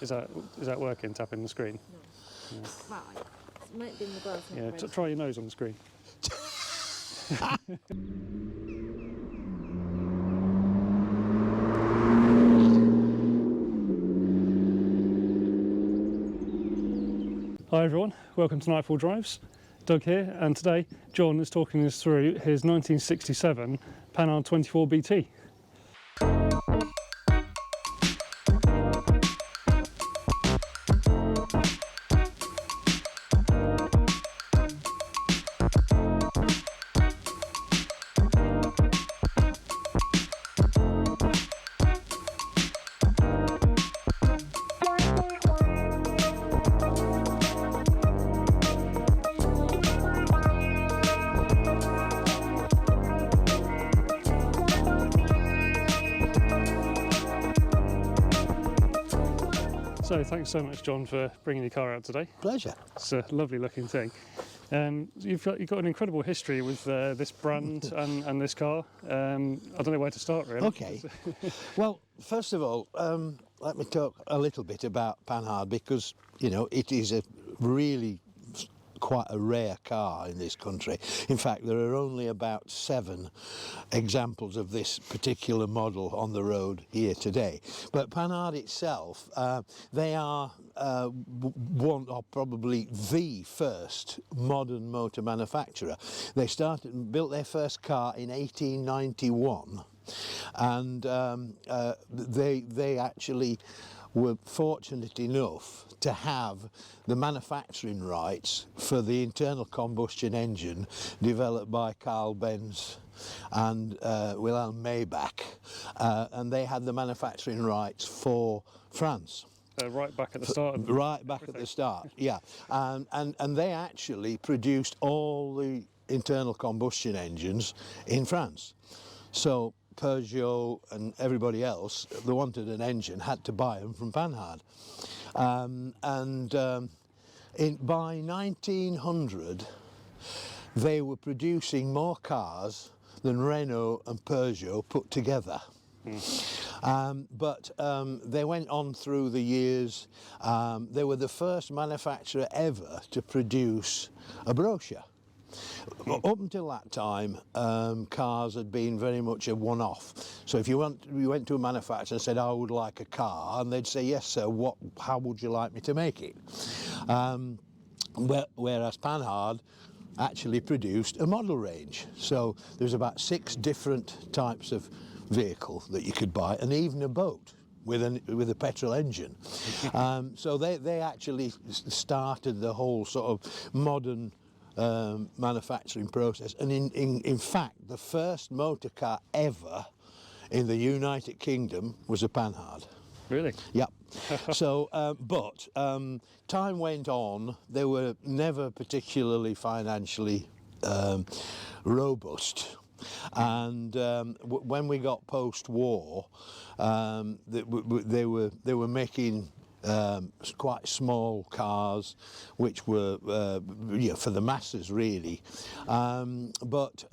Is that working, tapping the screen? No. Yeah. Right. It might be in the glass. Yeah, try your nose on the screen. Hi everyone, welcome to Nightfall Drives. Doug here, and today John is talking us through his 1967 Panhard 24 BT. So thanks so much, John, for bringing your car out today. Pleasure. It's a lovely looking thing. You've got an incredible history with this brand and this car. I don't know where to start, really. Okay. Well, first of all, let me talk a little bit about Panhard, because, you know, it is a really quite a rare car in this country. In fact, there are only about 7 examples of this particular model on the road here today. But Panhard itself, they are one or probably the first modern motor manufacturer. They started and built their first car in 1891, and they actually were fortunate enough to have the manufacturing rights for the internal combustion engine developed by Carl Benz and Wilhelm Maybach, and they had the manufacturing rights for France. Right back at the start. Right back at the start, yeah. And they actually produced all the internal combustion engines in France. So Peugeot and everybody else that wanted an engine had to buy them from Panhard. By 1900 they were producing more cars than Renault and Peugeot put together. But they went on through the years. They were the first manufacturer ever to produce a brochure. Up until that time, cars had been very much a one-off. So if you went to a manufacturer and said, I would like a car, and they'd say, yes sir, how would you like me to make it? Whereas Panhard actually produced a model range. So there's about 6 different types of vehicle that you could buy, and even a boat with a petrol engine. So they actually started the whole sort of modern manufacturing process, and in fact the first motor car ever in the United Kingdom was a Panhard. Really? Yep. So, but time went on. They were never particularly financially robust. And when we got post-war, they were making quite small cars, which were for the masses really, but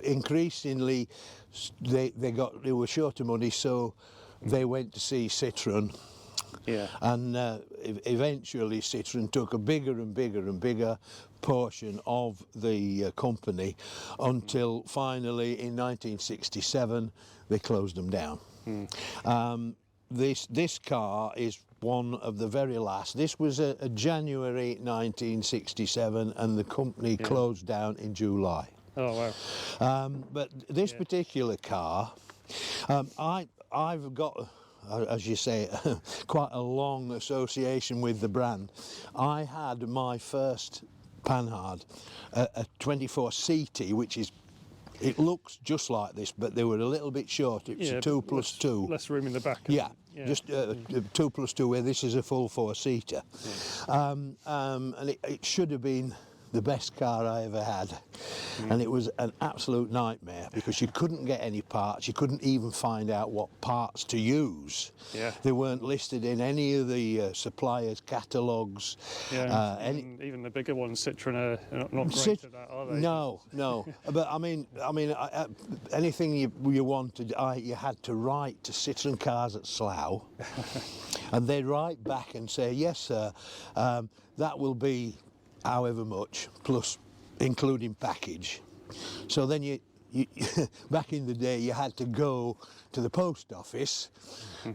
increasingly they were short of money, so they went to see Citroën. Yeah. And eventually Citroën took a bigger and bigger and bigger portion of the company, until finally in 1967 they closed them down. This car is one of the very last. This was a January 1967, and the company closed down in July. Oh wow. But this particular car, I've got, as you say, quite a long association with the brand. I had my first Panhard, a 24 CT, which is, it looks just like this, but they were a little bit short. It's a 2+2. Less room in the back. Yeah, just 2+2, where this is a full 4-seater. And it should have been the best car I ever had. And it was an absolute nightmare, because you couldn't get any parts. You couldn't even find out what parts to use. Yeah. They weren't listed in any of the suppliers' catalogues. Yeah. Even the bigger ones, Citroën, are not great at that, are they? No, no. But I mean, anything you wanted, you had to write to Citroën Cars at Slough. and they write back and say, yes sir, that will be however much plus including package. So then you back in the day you had to go to the post office,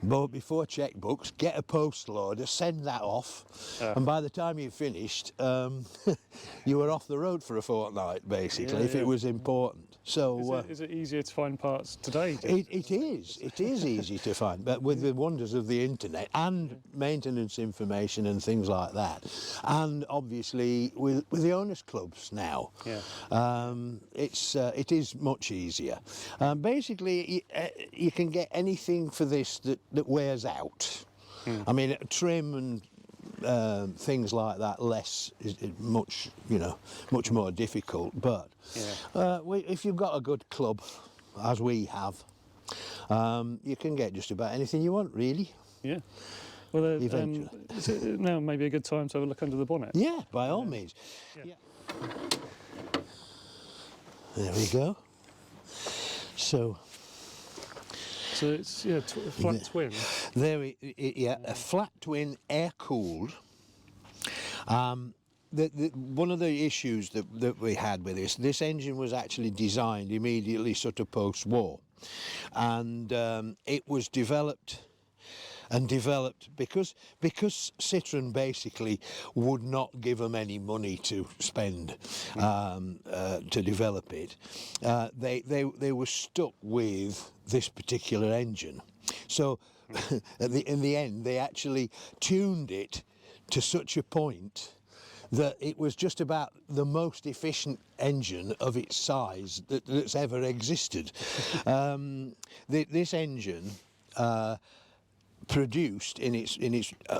but before checkbooks, get a post loader, send that off, and by the time you finished, you were off the road for a fortnight basically, if it was important. So Is it easier to find parts today? it is easy to find, but with the wonders of the internet and maintenance information and things like that, and obviously with the owners clubs now, it is much easier. Basically, you can get anything for this that wears out. I mean, trim and things like that is much more difficult, but if you've got a good club as we have, you can get just about anything you want, really. Yeah. Well, Eventually. is it now maybe a good time to have a look under the bonnet? Yeah, by all means. Yeah. There we go. So it's flat twin. A flat twin, air cooled. One of the issues that we had with this engine was actually designed immediately sort of post-war, and it was developed because Citroën basically would not give them any money to spend to develop it. They were stuck with this particular engine. So in the end, they actually tuned it to such a point that it was just about the most efficient engine of its size that's ever existed. This engine produced in its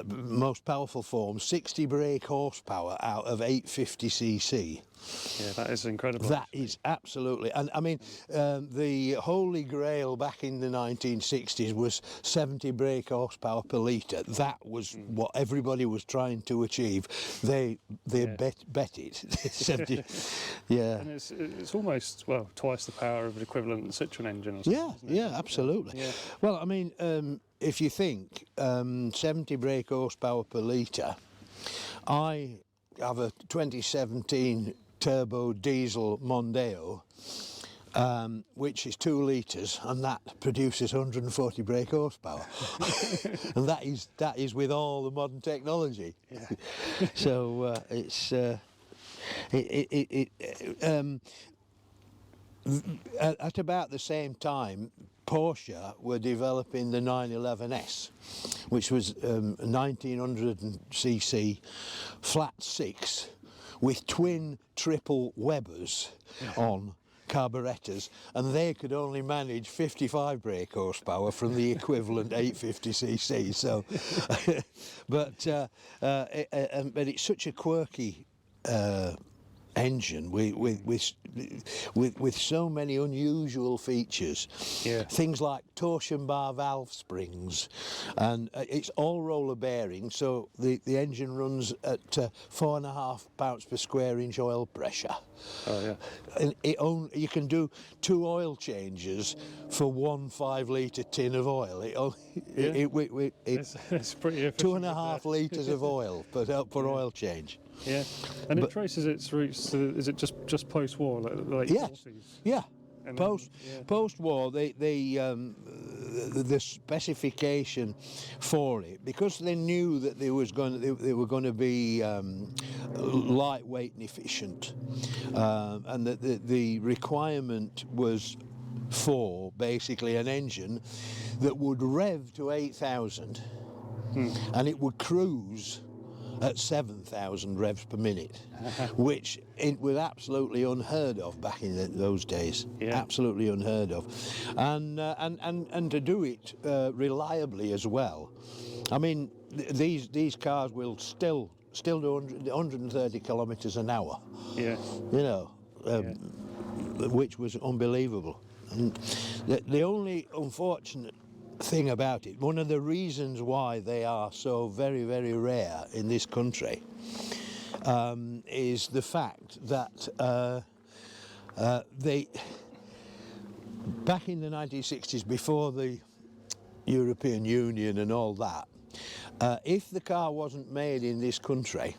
most powerful form 60 brake horsepower out of 850cc. Yeah, that is incredible. That is absolutely, and I mean, the holy grail back in the 1960s was 70 brake horsepower per litre. That was what everybody was trying to achieve. They bet it. 70, yeah. And it's almost, well, twice the power of an equivalent Citroën engine or something, isn't it? Yeah, absolutely. Yeah. Well, I mean, if you think 70 brake horsepower per litre, I have a 2017 turbo diesel Mondeo, which is 2 litres, and that produces 140 brake horsepower, and that is with all the modern technology. Yeah. So it's at about the same time, Porsche were developing the 911S, which was 1900cc flat 6 with twin triple Webers on carburettors, and they could only manage 55 brake horsepower from the equivalent 850cc. So, but it's such a quirky engine with so many unusual features. Yeah. Things like torsion bar valve springs, and it's all roller bearing, so the engine runs at 4.5 pounds per square inch oil pressure. Oh yeah. And you can do 2 oil changes for 1 5-litre tin of oil. It's pretty efficient. 2.5 litres of oil per oil change. Yeah, and it traces its roots to, is it just post-war, like Yeah, 40s? yeah. And Post-war, the specification for it, because they knew that they were going to be lightweight and efficient, and that the requirement was for basically an engine that would rev to 8,000, and it would cruise at 7,000 revs per minute, which it was absolutely unheard of back in those days. Yeah. Absolutely unheard of, and to do it reliably as well. I mean, these cars will still do 130 kilometres an hour. Yeah. You know, which was unbelievable. And the only unfortunate thing about it, one of the reasons why they are so very, very rare in this country, is the fact that they, back in the 1960s, before the European Union and all that, if the car wasn't made in this country,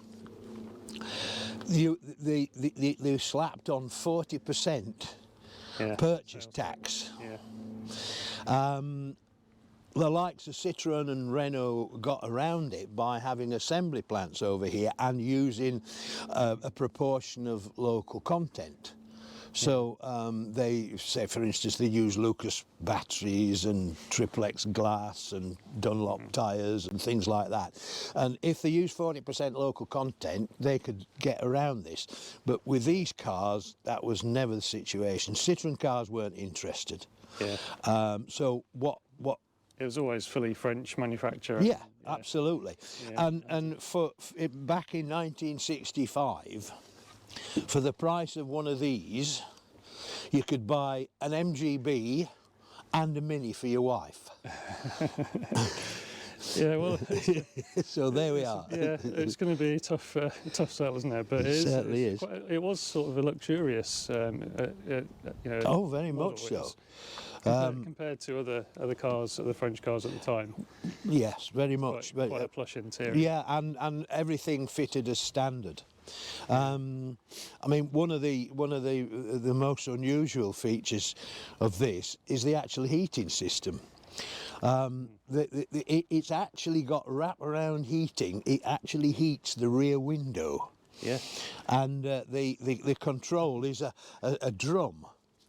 they slapped on 40% purchase tax. Yeah. The likes of Citroën and Renault got around it by having assembly plants over here and using a proportion of local content. So they say, for instance, they use Lucas batteries and Triplex glass and Dunlop tyres and things like that. And if they use 40% local content, they could get around this. But with these cars, that was never the situation. Citroën cars weren't interested. Yeah. So what It was always fully French manufacturer. Yeah, absolutely. Yeah. And back in 1965, for the price of one of these, you could buy an MGB and a Mini for your wife. Yeah, well, So there we are. yeah, it's going to be a tough sell, isn't it? But It certainly is. It was sort of a luxurious, Oh, very model. much so. Compared to other cars, the French cars at the time. Yes, very much. Quite a plush interior. Yeah, and everything fitted as standard. I mean, one of the most unusual features of this is the actual heating system. It's actually got wraparound heating. It actually heats the rear window. Yeah. And the control is a drum.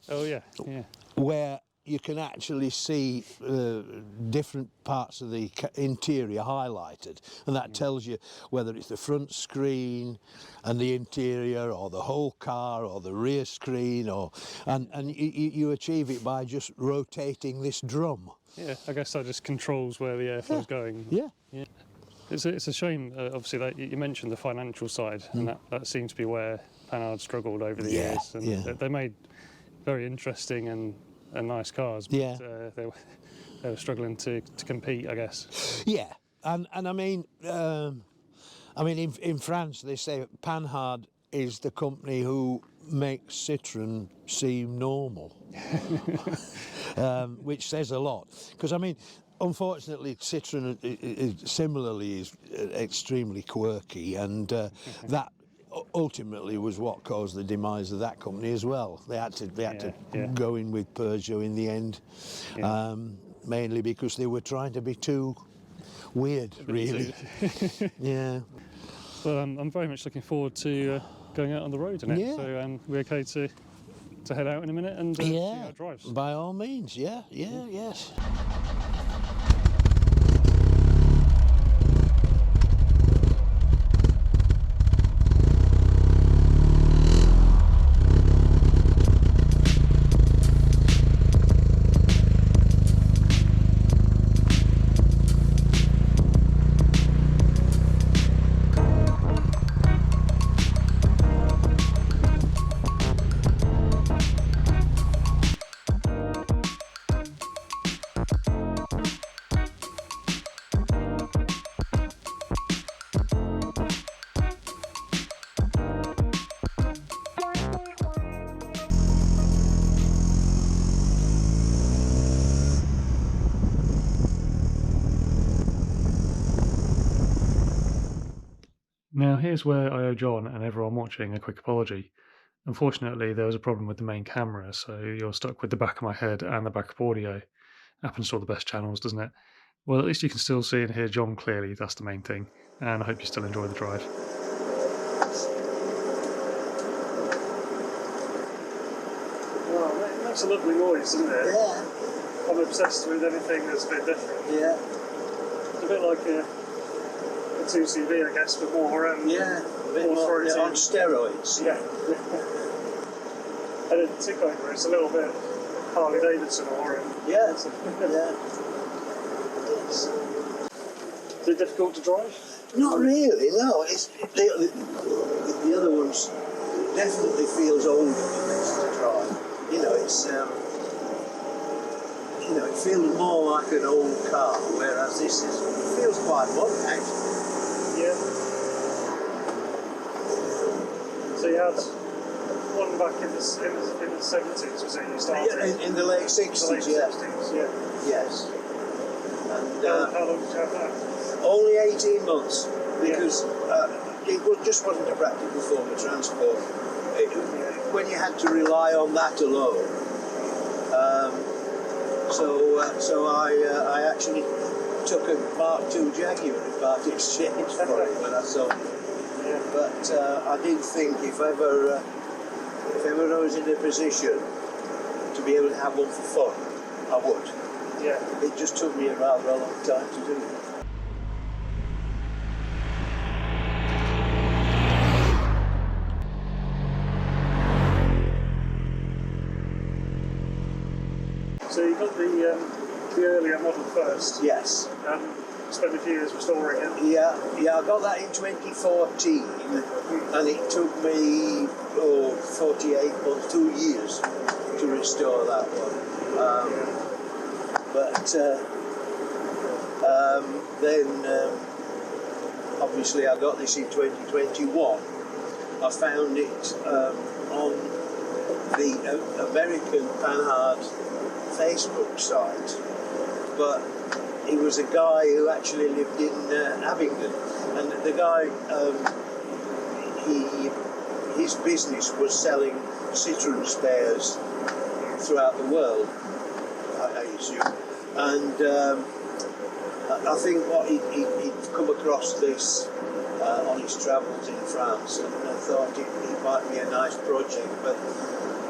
Oh yeah. Yeah. Where you can actually see different parts of the interior highlighted, and that tells you whether it's the front screen and the interior, or the whole car, or the rear screen, and you achieve it by just rotating this drum. Yeah, I guess that just controls where the airflow's going. Yeah. Yeah. It's a shame, obviously, that you mentioned the financial side, and that seems to be where Panhard struggled over the years. And they made very interesting and nice cars, but they were struggling to compete, I guess. Yeah, and I mean in France they say Panhard is the company who makes Citroën seem normal, which says a lot. Because I mean, unfortunately, Citroën similarly is extremely quirky, and that ultimately was what caused the demise of that company as well. They had to go in with Peugeot in the end, mainly because they were trying to be too weird, really. Yeah. Well, I'm very much looking forward to going out on the road in it. Yeah. So we're okay to head out in a minute and see how it drives. By all means. Yes. Now, here's where I owe John and everyone watching a quick apology. Unfortunately, there was a problem with the main camera, so you're stuck with the back of my head and the backup audio. Happens to all the best channels, doesn't it? Well, at least you can still see and hear John clearly, that's the main thing. And I hope you still enjoy the drive. Well, it makes a lovely noise, doesn't it? Yeah. I'm obsessed with anything that's a bit different. Yeah. It's a bit like a 2CV, I guess, but more A bit more on steroids. Yeah. And in particular, it's a little bit Harley Davidson or Yeah. Is it difficult to drive? Not really, no. It's the other ones definitely feels older to drive. You know, it's it feels more like an old car, whereas this feels quite modern actually. Yeah. So you had one back in the 70s, was it? You started In the late 60s, the late 60s, yeah. Yes. How long did you have that? only 18 months because just wasn't a practical form of transport. When you had to rely on that alone. So I actually took a Mark II Jaguar in part exchange for it when I sold it. Yeah. But I did think if ever I was in a position to be able to have one for fun, I would. Yeah. It just took me a rather a long time to do it. So you got the earlier model first. Yes. Spent a few years restoring it. Yeah, I got that in 2014, and it took me 48 months, 2 years to restore that one. But then obviously I got this in 2021. I found it on the American Panhard Facebook site, but he was a guy who actually lived in Abingdon, and the guy, his business was selling Citroen spares throughout the world, I assume, and I think what he'd come across this on his travels in France, and I thought it might be a nice project, but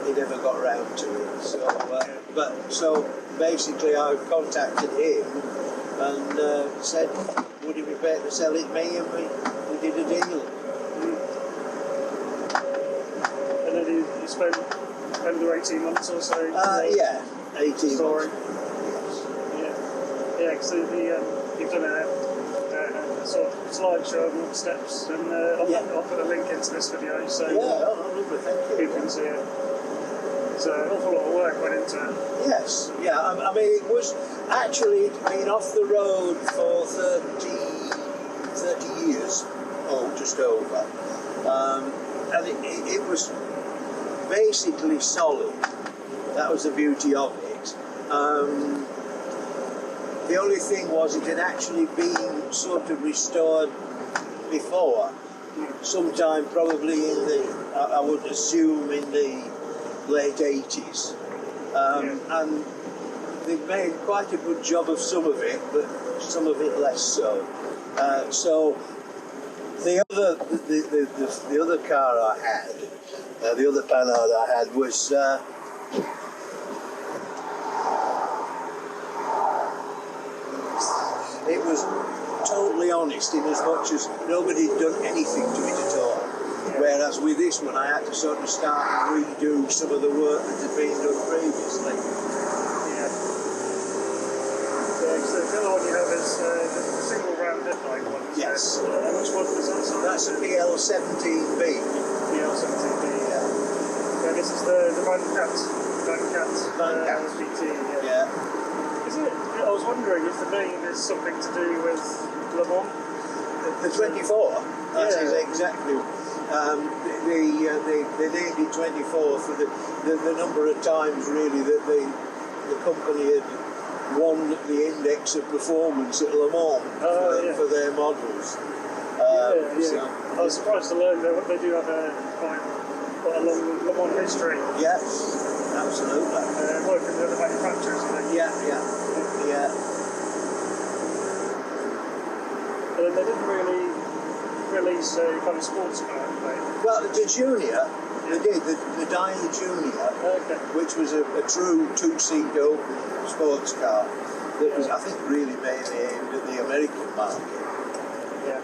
he never got round to it. So basically I contacted him and said, would it be better to sell it me, and we did a deal. And then you spent under 18 months or so? 18 story. months. Yeah, because you've done a sort of slideshow of all the steps, and I'll put a link into this video so Thank you. people can see it. So an awful lot of work went into it. Yes, I mean, it was actually been off the road for 30 years, just over. And it was basically solid. That was the beauty of it. The only thing was it had actually been sort of restored before, sometime probably in I would assume in the late 80s, and they've made quite a good job of some of it, but some of it less so. So the other car I had, the other Panhard I had was it was totally honest in as much as nobody had done anything to it at all. Whereas with this one, I had to sort of start and redo some of the work that had been done previously. Yeah. So the other one you have is the single round headlight one. Yes. Which one is that? Sorry? That's a PL17B. PL17B. Yeah. Yeah, this is the Panhard GT. Yeah. Is it? I was wondering if the name is something to do with Le Mans. The 24. That is exactly. They named it 24 for the number of times really that the company had won the index of performance at Le Mans for their models. So, I was surprised to learn that they do have quite a long Le Mans history. Yes, absolutely. Working with the manufacturers, I think. Yeah. And then they didn't really release a kind of sports car, right? Well, the Junior, they did, the Dyna Junior, which was a true two-seat open sports car that was, I think, really mainly aimed at the American market. Yeah.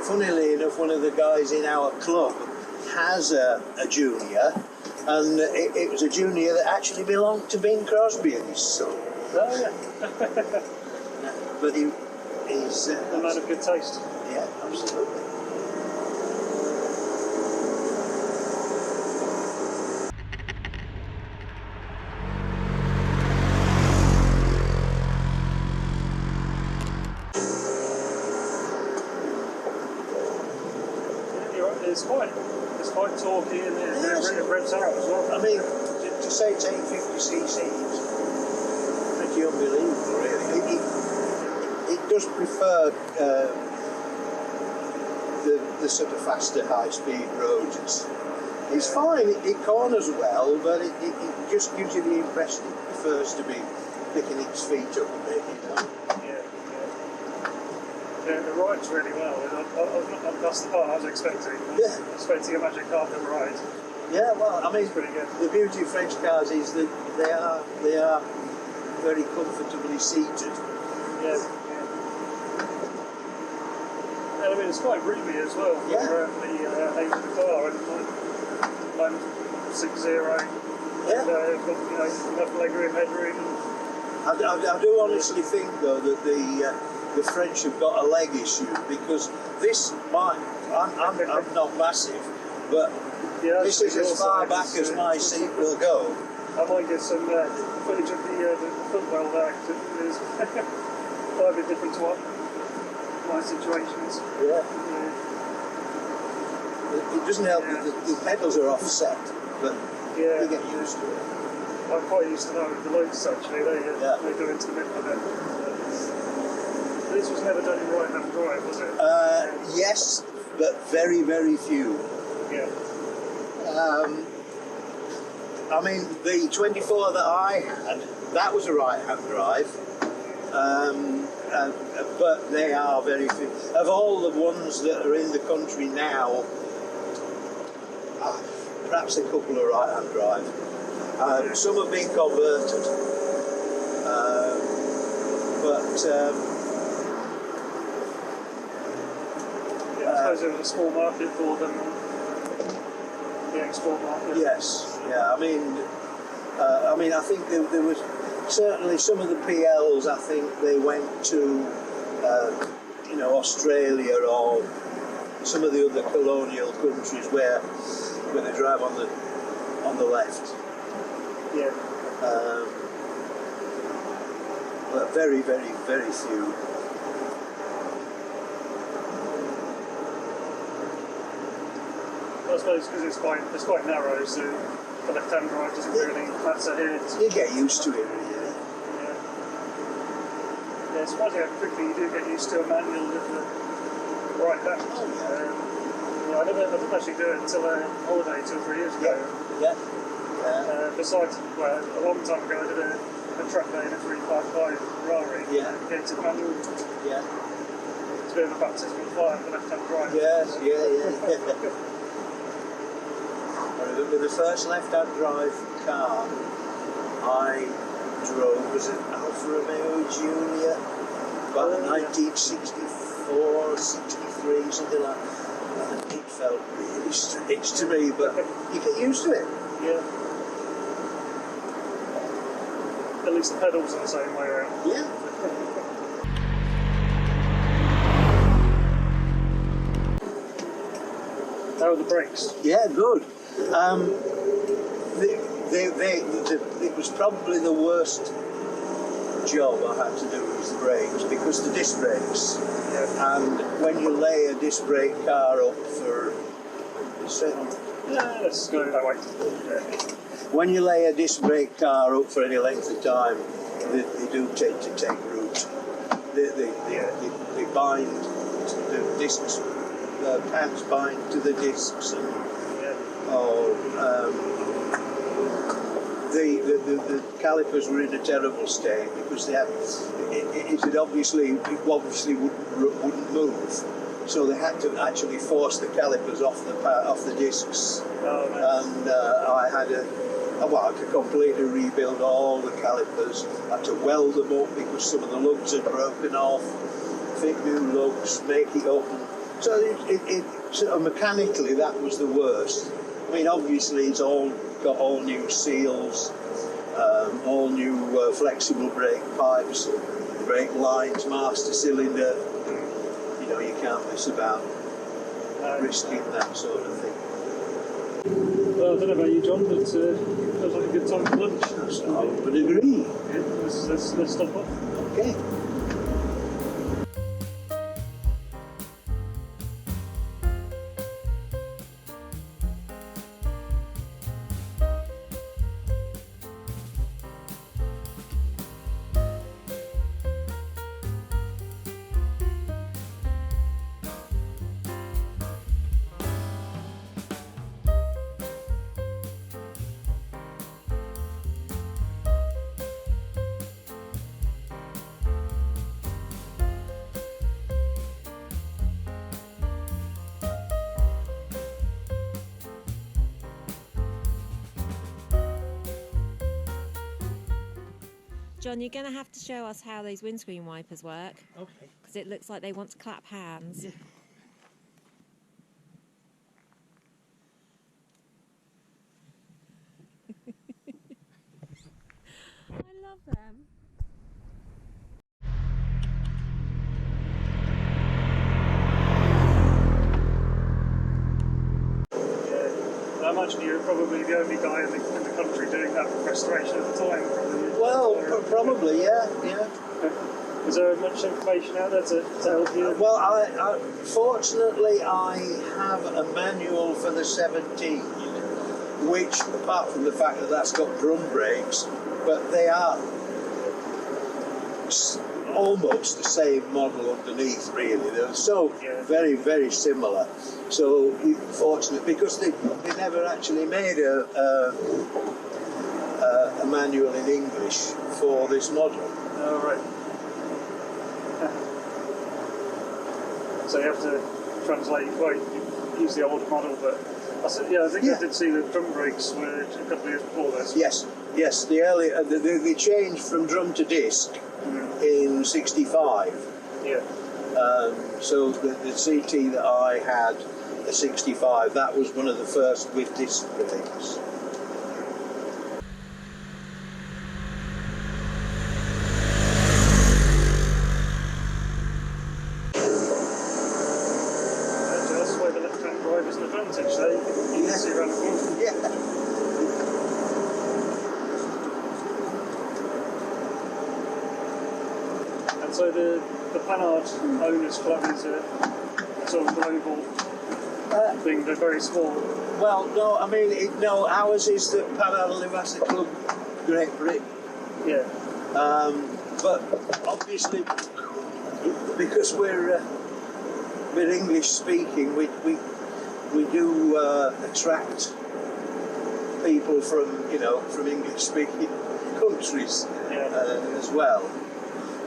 Funnily enough, one of the guys in our club has a Junior, and it was a Junior that actually belonged to Bing Crosby and his son. Oh, yeah. But he's... a man of good taste. Yeah, absolutely. It's quite torquey and it revs out as well. I mean, to say it's 850cc is pretty unbelievable, really. does prefer the sort of faster, high-speed roads. It's fine. It corners well, but it just gives you the impression it prefers to be picking its feet up a bit, you know. Yeah, it rides really well. That's the part I was expecting. Yeah. Expecting a magic carpet ride. Yeah, well, I mean, It's pretty good. the beauty of French cars is that they are very comfortably seated. Yeah. And I mean, it's quite roomy as well for Yeah. the age of the car. And I'm 6'0". Yeah. And, got, enough legroom, headroom. I do honestly think, though, that the French have got a leg issue, because I'm not massive, but this is as far back as my seat will go. I might get some footage of the footwell there, because it is quite a bit different to what my situation is. Yeah. It doesn't help that the pedals are offset, but you get used to it. I'm quite used to that with the Lotus, actually. They go into the middle of it. This was never done in right-hand drive, was it? Yes, but very, very few. Yeah. I mean, the 24 that I had, that was a right-hand drive, but they are very few. Of all the ones that are in the country now, perhaps a couple are right-hand drive. Some have been converted, but I suppose there was a small market for them. The export market. yes, yeah. I mean, I think there was certainly some of the PLs. I think they went to, Australia or some of the other colonial countries where they drive on the left. Yeah. But very, very, very few. I suppose because it's quite narrow, so the left-hand drive doesn't really matter here. You get used to it, really. Yeah, it's surprising how quickly you do get used to a manual with the right hand. Oh, yeah. I didn't actually do it until a holiday 2 or 3 years ago. Yeah. Besides, well, a long time ago I did a track day in a 355 Ferrari. Yeah. Gated manual. Yeah. It's a bit of a baptism of fire for left-hand drive. Yes, yeah. I remember the first left-hand drive car I drove was an Alfa Romeo Junior, about 1964, 63, something like that. And it felt really strange to me, but you get used to it. Yeah. At least the pedals are the same way around. Yeah. How are the brakes? Yeah, good. It was probably the worst job I had to do with the brakes, because the disc brakes. Yeah. And when you lay a disc brake car up for, Let's go that way. when you lay a disc brake car up for any length of time, they do tend to take root. They bind to the discs. The pads bind to the discs, and the calipers were in a terrible state because they had it obviously wouldn't move, so they had to actually force the calipers off the discs. Oh, man. And I had to completely rebuild all the calipers. I had to weld them up because some of the lugs had broken off, fit new lugs, make it up. So mechanically that was the worst. I mean, obviously it's got all new seals, all new flexible brake pipes, brake lines, master cylinder. You can't mess about risking that sort of thing. Well, I don't know about you, John, but feels like a good time for lunch. I would agree. Yeah, let's stop off. Okay. John, you're going to have to show us how those windscreen wipers work. Okay. Because it looks like they want to clap hands. Yeah. I love them. I imagine you're probably the only guy in the country doing that restoration at the time. Probably. Well, probably, yeah. Is there much information out there to help you? Well, I fortunately I have a manual for the 17, which, apart from the fact that that's got drum brakes, but they are almost the same model underneath, really. They're so very, very similar. So, fortunate, because they never actually made a manual in English for this model. Oh, right. So you have to translate, use the old model, but I think I did see the drum brakes were a couple of years before this. Yes. The early they changed from drum to disc in '65. Yeah. So the CT that I had, the 65, that was one of the first with disc brakes. That's why the left-hand drive is an advantage, though. You can see around the corner. Yeah. And so the Panhard Owners Club is a sort of global thing. They're very small. Well, no, I mean, no, ours is the Panhard Livassa Club, Great Britain. Yeah. But obviously, because we're English speaking, we do attract people from English speaking countries as well.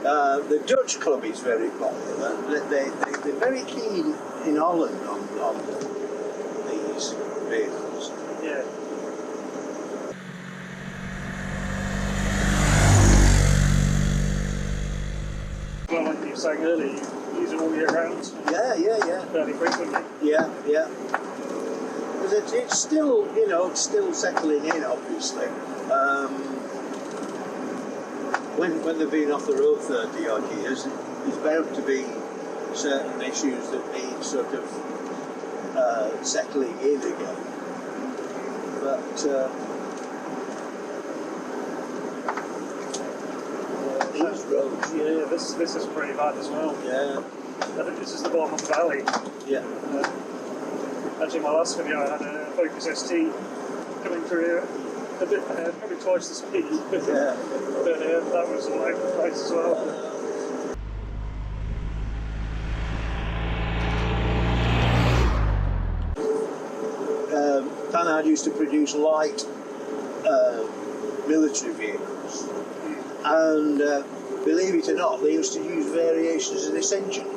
The Dutch club is very popular. They're very keen in Holland on these vehicles. Yeah. Well, like you were saying earlier, you use it all year round. Yeah. Fairly frequently. Yeah. Because it's still, still settling in, obviously. When they've been off the road 30 odd years, there's bound to be certain issues that need sort of settling in again. But these roads, this is pretty bad as well. yeah, I think this is the bottom of the valley. yeah. Actually, my last video I had a Focus ST coming through here a bit, probably twice the speed. Yeah. But that was all over the place as well. Panhard used to produce light military vehicles, and believe it or not, they used to use variations of this engine.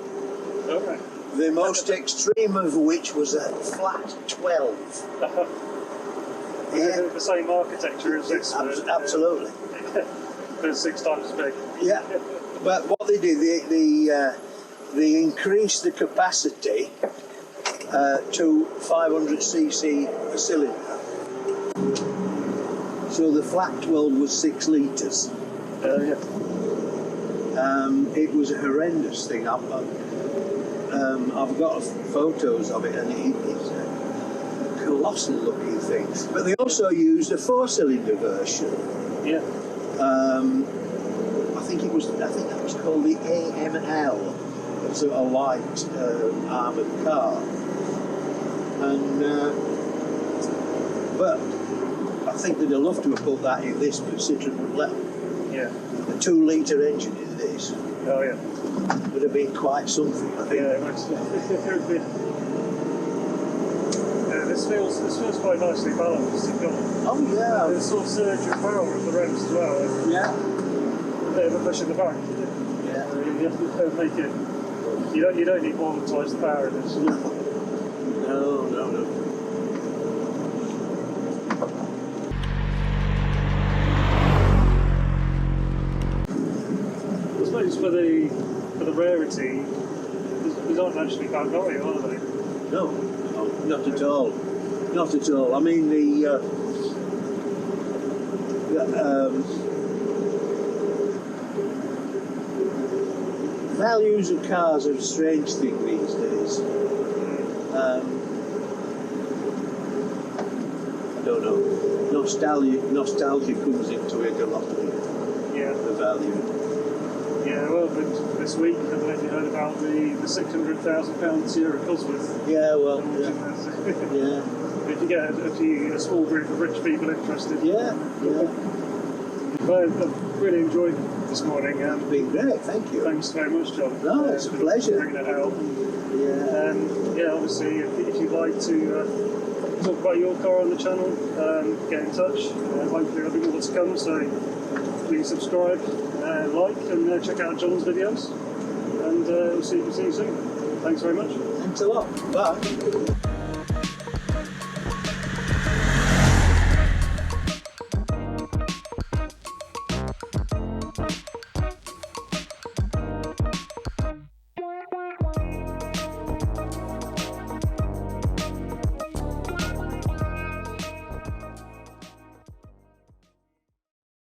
Okay. The most extreme of which was a flat 12. Yeah. The same architecture as this. Absolutely. But 6 times as big. Yeah. But what they did, they increased the capacity to 500cc a cylinder. So the flat 12 was 6 litres. Yeah. It was a horrendous thing. I've got photos of it, and it's a colossal looking thing. But they also used a 4-cylinder version. Yeah. I think that was called the AML. It was a light armoured car. And but I think they'd have loved to have put that in this, but Citroen would let them. Yeah. A 2-litre engine in this Oh yeah. would have been quite something, I think. Yeah, it would be. Yeah, this feels quite nicely balanced. You've got the sort of surge of power of the revs as well. Yeah. A bit of a push in the back. Yeah. You have to make it. You don't need more than twice the power in this. No. for the rarity, these aren't actually bad value, are they? No, not at all. Not at all. I mean, the values of cars are a strange thing these days. I don't know. Nostalgia comes into it a lot. Yeah. The value. Yeah, well, this week, I don't know if you heard about the £600,000 Sierra Cosworth. Yeah, well, yeah. Yeah. If you get a small group of rich people interested. Yeah, yeah. But I've really enjoyed this morning. It's been great, thank you. Thanks very much, John. No, it's a pleasure. Bringing it out. Yeah. Yeah, obviously, if you'd like to talk about your car on the channel, get in touch. Hopefully there'll be more to come, so please subscribe, like, and check out John's videos. And we'll see you soon. Thanks very much. Thanks a lot. Bye.